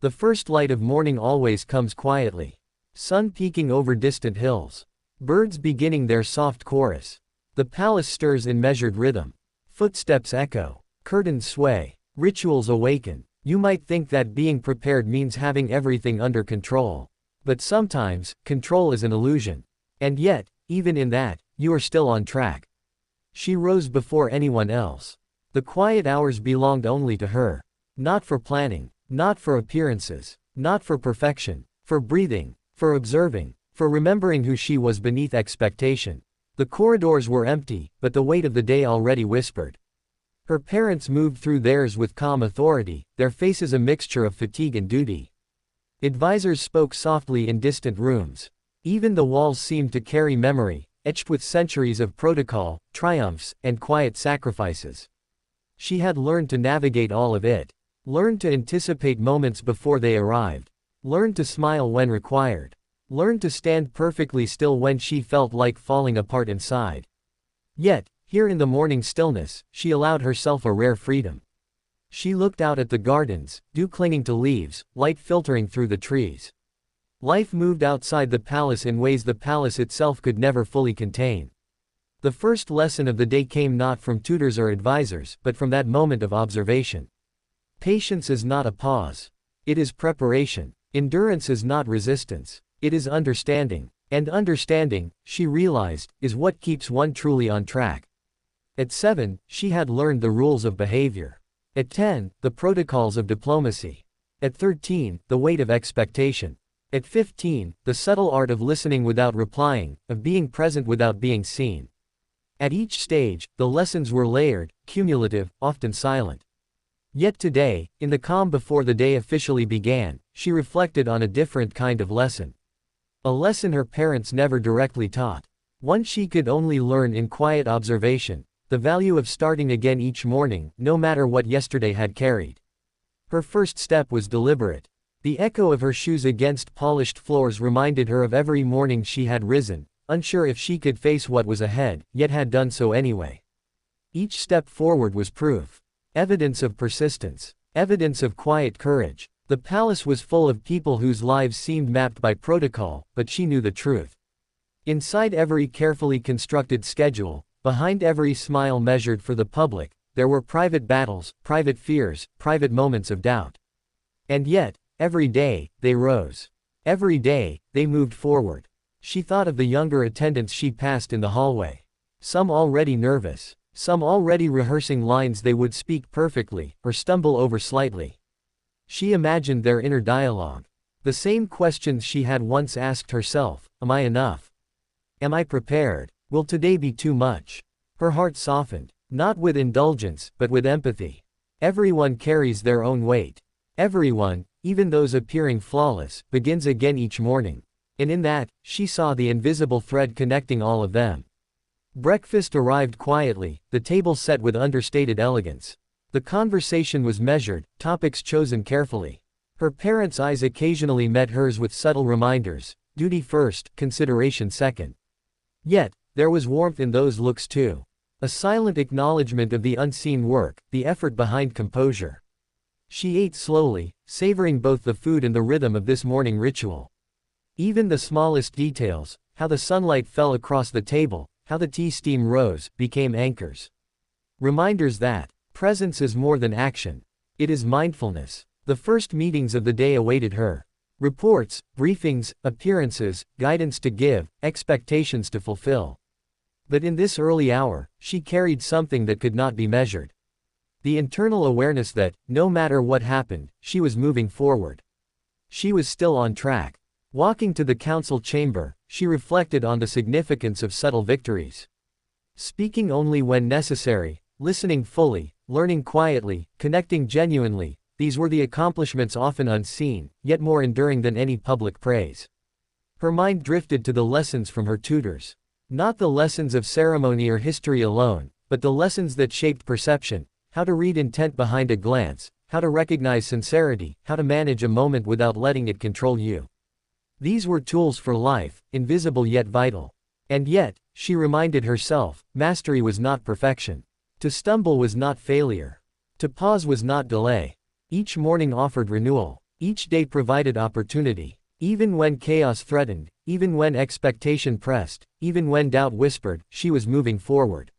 The first light of morning always comes quietly. Sun peeking over distant hills. Birds beginning their soft chorus. The palace stirs in measured rhythm. Footsteps echo. Curtains sway. Rituals awaken. You might think that being prepared means having everything under control. But sometimes, control is an illusion. And yet, even in that, you are still on track. She rose before anyone else. The quiet hours belonged only to her. Not for planning. Not for appearances. Not for perfection. For breathing. For observing. For remembering who she was beneath expectation. The corridors were empty, but the weight of the day already whispered. Her parents moved through theirs with calm authority, their faces a mixture of fatigue and duty. Advisors spoke softly in distant rooms. Even the walls seemed to carry memory, etched with centuries of protocol, triumphs, and quiet sacrifices. She had learned to navigate all of it. Learned to anticipate moments before they arrived. Learned to smile when required. Learned to stand perfectly still when she felt like falling apart inside. Yet, here in the morning stillness, she allowed herself a rare freedom. She looked out at the gardens, dew clinging to leaves, light filtering through the trees. Life moved outside the palace in ways the palace itself could never fully contain. The first lesson of the day came not from tutors or advisors, but from that moment of observation. Patience is not a pause. It is preparation. Endurance is not resistance. It is understanding. And understanding, she realized, is what keeps one truly on track. At 7, she had learned the rules of behavior. At 10, the protocols of diplomacy. At 13, the weight of expectation. At 15, the subtle art of listening without replying, of being present without being seen. At each stage, the lessons were layered, cumulative, often silent. Yet today, in the calm before the day officially began, she reflected on a different kind of lesson. A lesson her parents never directly taught. One she could only learn in quiet observation. The value of starting again each morning, no matter what yesterday had carried. Her first step was deliberate. The echo of her shoes against polished floors reminded her of every morning she had risen, unsure if she could face what was ahead, yet had done so anyway. Each step forward was proof. Evidence of persistence. Evidence of quiet courage. The palace was full of people whose lives seemed mapped by protocol, but she knew the truth. Inside every carefully constructed schedule, behind every smile measured for the public, there were private battles, private fears, private moments of doubt. And yet, every day, they rose. Every day, they moved forward. She thought of the younger attendants she passed in the hallway. Some already nervous. Some already rehearsing lines they would speak perfectly, or stumble over slightly. She imagined their inner dialogue. The same questions she had once asked herself: am I enough? Am I prepared? Will today be too much? Her heart softened, not with indulgence, but with empathy. Everyone carries their own weight. Everyone, even those appearing flawless, begins again each morning. And in that, she saw the invisible thread connecting all of them. Breakfast arrived quietly, the table set with understated elegance. The conversation was measured, topics chosen carefully. Her parents' eyes occasionally met hers with subtle reminders: duty first, consideration second. Yet, there was warmth in those looks too. A silent acknowledgement of the unseen work, the effort behind composure. She ate slowly, savoring both the food and the rhythm of this morning ritual. Even the smallest details, how the sunlight fell across the table, how the tea steam rose, became anchors. Reminders that presence is more than action. It is mindfulness. The first meetings of the day awaited her. Reports, briefings, appearances, guidance to give, expectations to fulfill. But in this early hour, she carried something that could not be measured. The internal awareness that, no matter what happened, she was moving forward. She was still on track. Walking to the council chamber, she reflected on the significance of subtle victories. Speaking only when necessary, listening fully, learning quietly, connecting genuinely, these were the accomplishments often unseen, yet more enduring than any public praise. Her mind drifted to the lessons from her tutors. Not the lessons of ceremony or history alone, but the lessons that shaped perception: how to read intent behind a glance, how to recognize sincerity, how to manage a moment without letting it control you. These were tools for life, invisible yet vital. And yet, she reminded herself, mastery was not perfection. To stumble was not failure. To pause was not delay. Each morning offered renewal. Each day provided opportunity. Even when chaos threatened, even when expectation pressed, even when doubt whispered, she was moving forward.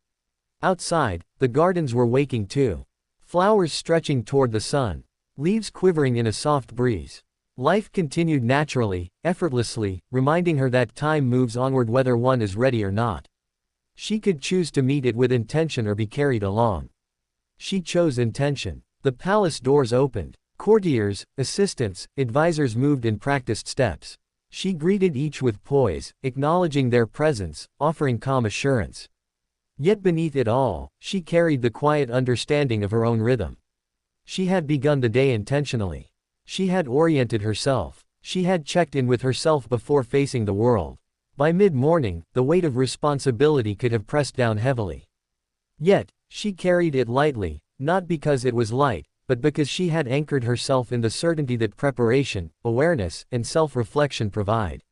Outside, the gardens were waking too. Flowers stretching toward the sun. Leaves quivering in a soft breeze. Life continued naturally, effortlessly, reminding her that time moves onward whether one is ready or not. She could choose to meet it with intention or be carried along. She chose intention. The palace doors opened. Courtiers, assistants, advisors moved in practiced steps. She greeted each with poise, acknowledging their presence, offering calm assurance. Yet beneath it all, she carried the quiet understanding of her own rhythm. She had begun the day intentionally. She had oriented herself. She had checked in with herself before facing the world. By mid-morning, the weight of responsibility could have pressed down heavily. Yet, she carried it lightly, not because it was light, but because she had anchored herself in the certainty that preparation, awareness, and self-reflection provide.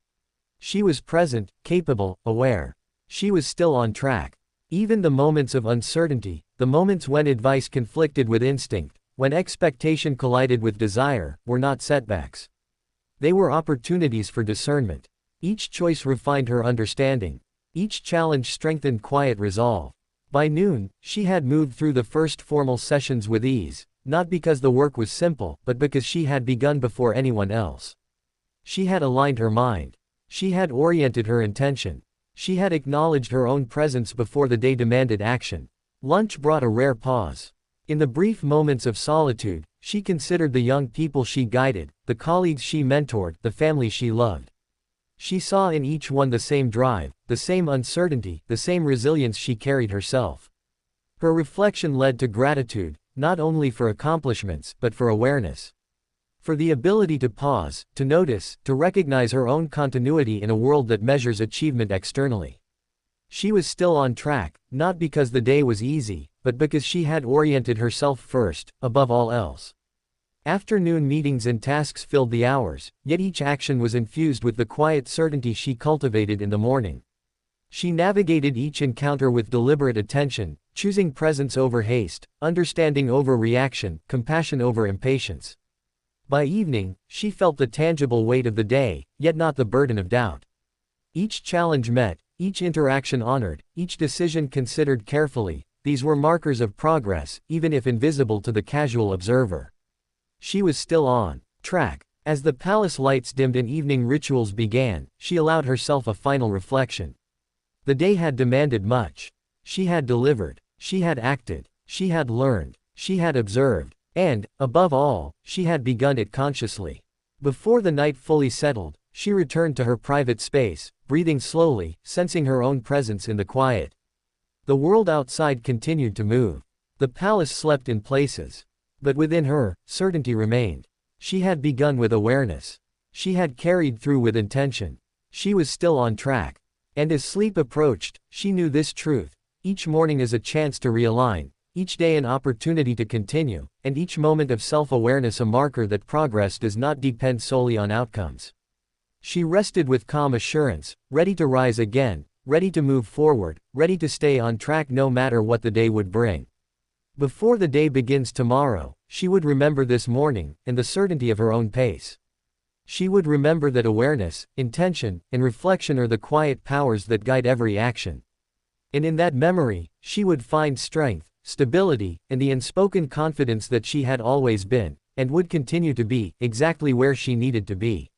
She was present, capable, aware. She was still on track. Even the moments of uncertainty, the moments when advice conflicted with instinct, when expectation collided with desire, were not setbacks. They were opportunities for discernment. Each choice refined her understanding. Each challenge strengthened quiet resolve. By noon, she had moved through the first formal sessions with ease, not because the work was simple, but because she had begun before anyone else. She had aligned her mind. She had oriented her intention. She had acknowledged her own presence before the day demanded action. Lunch brought a rare pause. In the brief moments of solitude, she considered the young people she guided, the colleagues she mentored, the family she loved. She saw in each one the same drive, the same uncertainty, the same resilience she carried herself. Her reflection led to gratitude, not only for accomplishments, but for awareness. For the ability to pause, to notice, to recognize her own continuity in a world that measures achievement externally. She was still on track, not because the day was easy, but because she had oriented herself first, above all else. Afternoon meetings and tasks filled the hours, yet each action was infused with the quiet certainty she cultivated in the morning. She navigated each encounter with deliberate attention, choosing presence over haste, understanding over reaction, compassion over impatience. By evening, she felt the tangible weight of the day, yet not the burden of doubt. Each challenge met, each interaction honored, each decision considered carefully. These were markers of progress, even if invisible to the casual observer. She was still on track. As the palace lights dimmed and evening rituals began, she allowed herself a final reflection. The day had demanded much. She had delivered. She had acted. She had learned. She had observed. And, above all, she had begun it consciously. Before the night fully settled, she returned to her private space, breathing slowly, sensing her own presence in the quiet. The world outside continued to move. The palace slept in places. But within her, certainty remained. She had begun with awareness. She had carried through with intention. She was still on track. And as sleep approached, she knew this truth. Each morning is a chance to realign, each day an opportunity to continue, and each moment of self-awareness a marker that progress does not depend solely on outcomes. She rested with calm assurance, ready to rise again, ready to move forward, ready to stay on track no matter what the day would bring. Before the day begins tomorrow, she would remember this morning, and the certainty of her own pace. She would remember that awareness, intention, and reflection are the quiet powers that guide every action. And in that memory, she would find strength, stability, and the unspoken confidence that she had always been, and would continue to be, exactly where she needed to be.